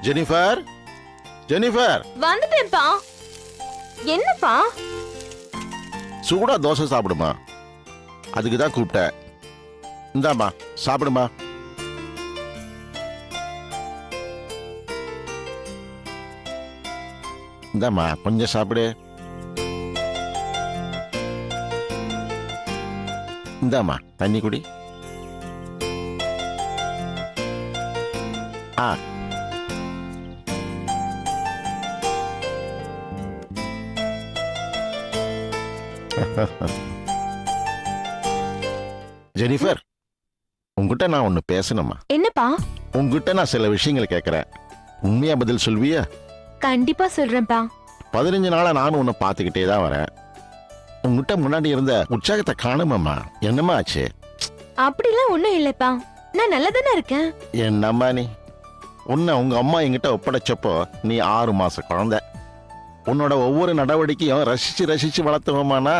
Jennifer, Jennifer, வந்துட்டேன்ப்பா. என்னப்பா? சூடா தோசை சாப்பிடுமா, அதுக்கு தான் கூப்பிட்டேன். இந்தாம்மா சாப்பிடுமா. இந்தாம்மா கொஞ்சம் சாப்பிடு. இந்தாம்மா தண்ணி குடி. ஆ ஜெனிஃபர், உங்ககிட்ட நான் ஒன்னு பேசணுமா? என்னப்பா? உங்ககிட்ட நான் சில விஷயங்கள் கேட்கறேன், உண்மையா பதில் சொல்வியா? கண்டிப்பா சொல்றேன்ப்பா. 15 நாளா நானும் உன்னை பார்த்துக்கிட்டே தான் வரேன். உங்ககிட்ட முன்னாடி இருந்த உற்சாகத்தை காணுமாம்மா. என்னம்மா ஆச்சு? அப்படிலாம் ஒண்ணும் இல்லப்பா, நான் நல்லதானே இருக்கேன். என்னம்மா நீ? உன்னை உங்க அம்மா என்கிட்ட ஒப்படைச்சப்போ நீ 6 மாச குழந்தை. உன்னோட ஒவ்வொரு நடவடிக்கையும் ரசிச்சு ரசிச்சு வளர்த்துவோமானா,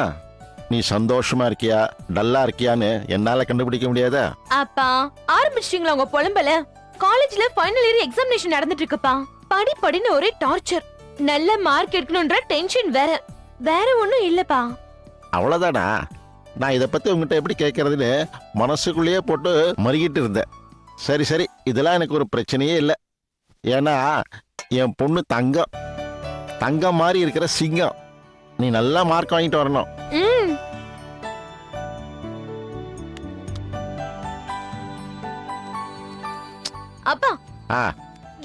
நீ சந்தோஷமா இருக்கியா டல்லா இருக்கியான்னு என்னால கண்டுபிடிக்க முடியாதா? அப்பா ஆரம்பிச்சிட்டீங்களா உங்க புலம்பல? காலேஜ்ல ஃபைனல் இயர் எக்ஸாமினேஷன் நடந்துட்டு இருக்குப்பா. படின்னு ஒரே டார்ச்சர். நல்ல மார்க் எடுக்கணும்ன்ற டென்ஷன் வேற. வேற ஒண்ணும் இல்லப்பா. அவ்வளவுதானா? நான் இதை பத்தி உங்ககிட்ட எப்படி கேட்கறதுன்னு மனசுக்குள்ளேயே போட்டு மறுகிட்டு இருந்தேன். சரி சரி, இதெல்லாம் எனக்கு ஒரு பிரச்சனையே இல்லை. ஏன்னா என் பொண்ணு தங்கம், தங்கம் மாதிரி இருக்கிற சிங்கம். நீ நல்லா மார்க் வாங்கிட்டு வரணும். அப்பா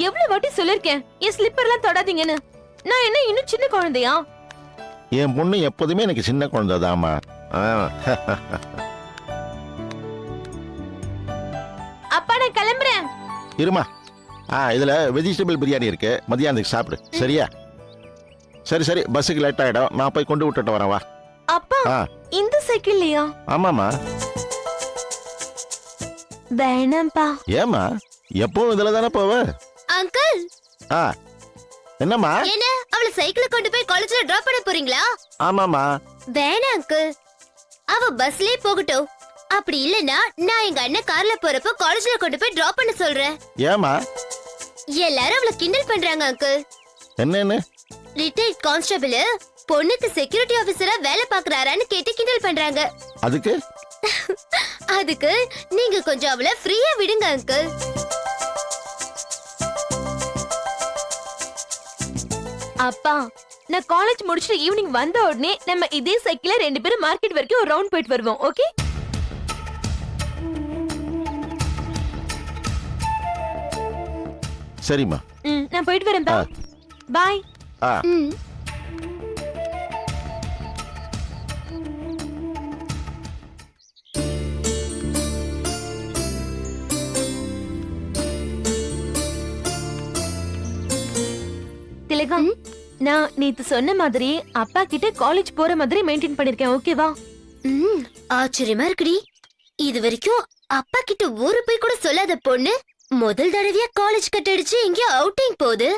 எவ்வளவு வாட்டி சொல்லிருக்கேன் என் ஸ்லிப்பர் எல்லாம் தொடாதீங்கன்னு. நான் என்ன இன்னும் சின்ன குழந்தையா? என் பொண்ணு எப்போதுமே எனக்கு சின்ன குழந்தைதாம்மா. அப்பா நான் கிளம்புறேன். இருமா, இதுல வெஜிடபிள் பிரியாணி இருக்கு, மதியானத்துக்கு சாப்பிடு. சரியா? சரி சரி, பஸ்ஸுக்கு லேட் ஆயிடும், நான் போய் கொண்டு விட்டுட்டு வரேன். வா. அப்பா இந்த சைக்கிள்லையா? ஆமாமா. வேணாம்பா. ஏமா? எப்பவும் இதுல தானே போவ? அங்கிள். என்னம்மா? என்ன அவளை சைக்கிள்ல கொண்டு போய் காலேஜ்ல டிராப் பண்ண போறீங்களா? ஆமாமா. வேணாம் அங்கிள், அவ பஸ்லயே போகட்டும். அப்படி இல்லனா நான் எங்க அண்ணன் கார்ல போறப்ப காலேஜ்ல கொண்டு போய் டிராப் பண்ண சொல்றேன். ஏமா? எல்லாரும் அவளை கிண்டல் பண்றாங்க அங்கிள். என்னன்னு? ரிட்டையர்ட் கான்ஸ்டபிள் பொண்ணுக்கு செக்யூரிட்டி ஆபீசரா வேலை பாக்குறாரான்னு கேட்டு கிண்டல் பண்றாங்க. அதுக்கு அதுக்கு நீங்க கொஞ்சம் அவளை ஃப்ரீயா விடுங்க அங்கிள். அப்பா நான் காலேஜ் முடிச்சிட்டு ஈவினிங் வந்த உடனே நம்ம இதே சைக்கிள்ல 2 பேரும் மார்க்கெட் வரைக்கும் ஒரு ரவுண்ட் போயிட்டு வருவோம். ஓகே? சரிம்மா. நான் போயிட்டு வரேன். பாய். திலகம், நான் நேத்து சொன்ன மாதிரி அப்பா கிட்ட காலேஜ் போற மாதிரி மெயின்டைன் பண்ணிருக்கேன். ஓகேவா? ஆச்சரியமா இருக்குடி. இது வரைக்கும் அப்பா கிட்ட ஒரு போய் கூட சொல்லாத பொண்ணு முதல் தடவையா காலேஜ் கட் அடிச்சு எங்கேயோ அவுட்டிங் போகுது.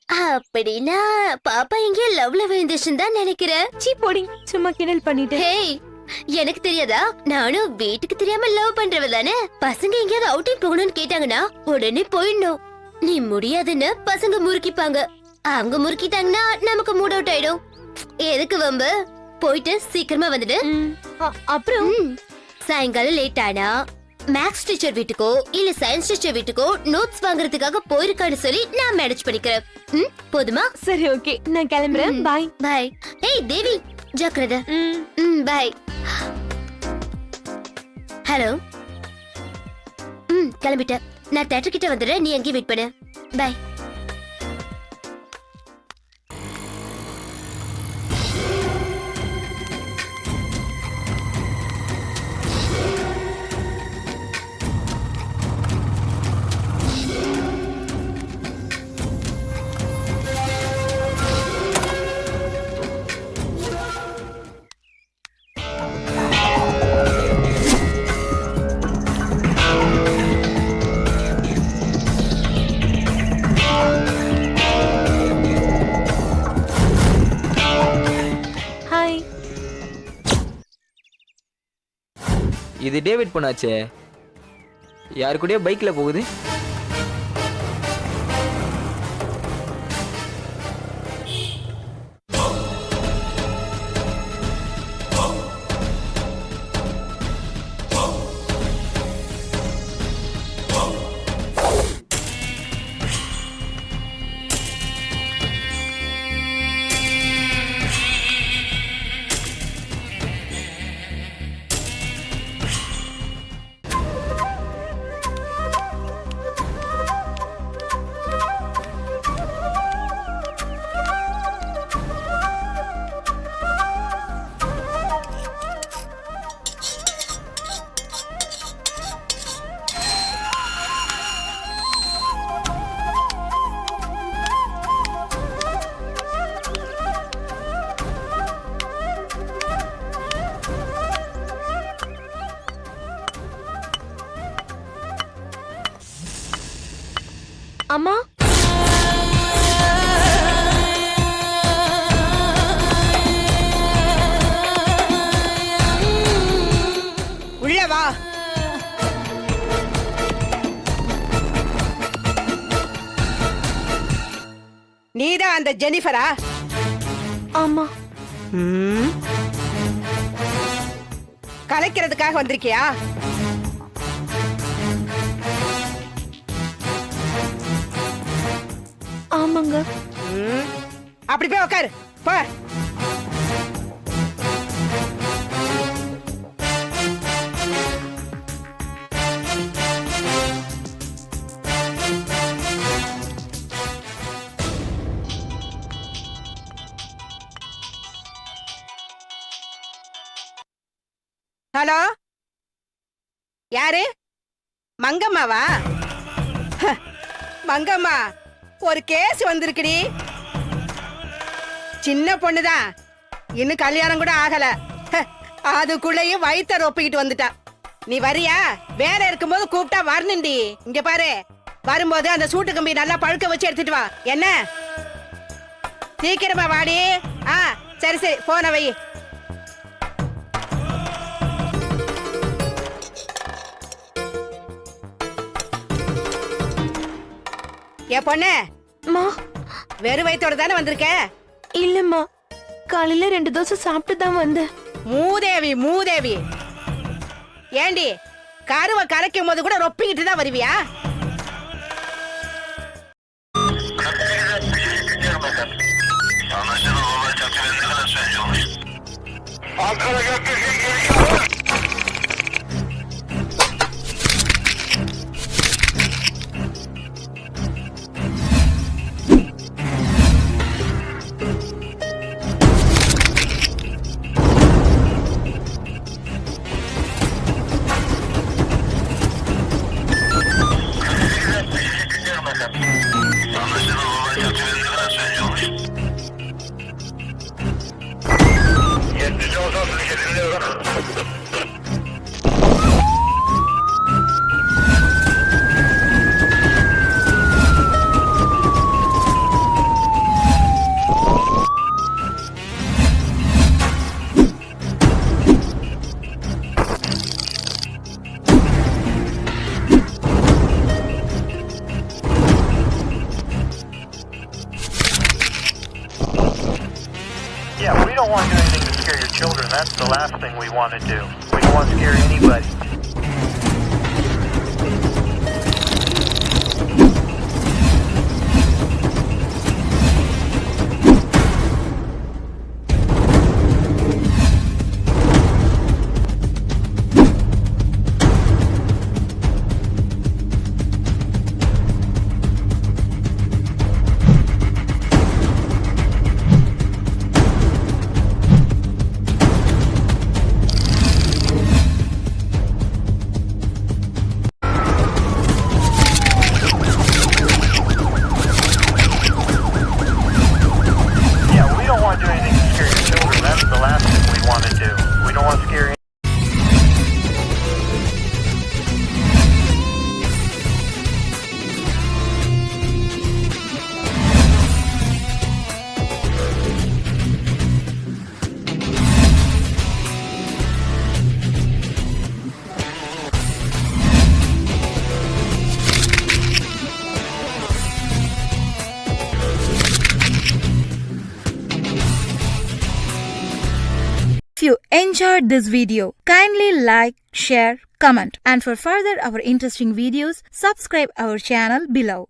அப்படின்னா பாப்பா எங்கேயோ லவ்ல விழுந்துச்சுன்னு தான் நினைக்கிறேன். சீ போடி, சும்மா கிண்டல் பண்ணிட்டேன். ஹேய், எனக்கு தெரியாதா? நானும் வீட்டுக்கு தெரியாம லவ் பண்றவ தானே. பசங்க எங்கேயாவது அவுட்டிங் போகணும்னு கேட்டாங்கன்னா உடனே போயிடணும். நீ முடியாதுன்னு பசங்க முறுக்கிப்பாங்க. அவங்க முறுக்கிட்டாங்கன்னா நமக்கு மூட் அவுட் ஆயிடும். எதுக்கு வம்பு? போயிட்டு சீக்கிரமா வந்துடு. அப்புறம் சாயங்காலம் லேட் ஆனா மேக்ஸ் டீச்சர் வீட்டுக்கோ இல்ல சயின்ஸ் டீச்சர் வீட்டுக்கோ நோட்ஸ் வாங்குறதுக்காக போயிருக்கான்னு சொல்லி நான் மேனேஜ் பண்ணிக்கிறேன். போதுமா? சரி ஓகே, நான் கிளம்புறேன். பாய். பாய். ஏய் தேவி, ஜாக்கிரதை. பாய். ஹலோ. கிளம்பிட்டேன். நான் தியேட்டர் கிட்ட வந்துடுறேன், நீ எங்கேயும் வெயிட் பண்ணு. பாய். இது டேவிட் பொண்ணாச்சே. யாரு கூடயோ பைக்ல போகுது. அம்மா, உள்ள வா. நீதான் அந்த ஜெனிஃபரா? ஆமா. கலைக்கிறதுக்காக வந்திருக்கியா? ஆமாங்க. அப்படி போய் உட்காரு போ. ஹலோ, யாரு? மங்கம்மாவா? மங்கம்மா, ஒரு கேஸ் வந்திருக்குடி. சின்ன பொண்ணுதான், இன்னும் கல்யாணம் கூட ஆகல. அதுக்குள்ளேயும் வயித்த ரொப்பிக்கிட்டு வந்துட்டா. நீ வரியா? வேலை இருக்கும்போது கூப்பிட்டா வரணுண்டி. இங்க பாரு, வரும்போது அந்த சூட்டு கம்பி நல்லா பழுக்க வச்சு எடுத்துட்டு வா. என்ன? சீக்கிரமா வாடி. சரி சரி, போன வை. ஏ பொண்ணு, அம்மா, வெறும் வயித்தோட தானே வந்திருக்க? இல்லம்மா, காலையில 2 தோசை சாப்பிட்டு தான் வந்தேன். மூதேவி மூதேவி. ஏண்டி, கருவை கரைக்கும் போது கூட ரொப்பிக்கிட்டு தான் வருவியா? Yeah, we don't want to do anything to scare your children. That's the last thing we want to do. We don't want to scare anybody. you enjoyed this video, kindly like, share, comment, and for further our interesting videos, subscribe our channel below.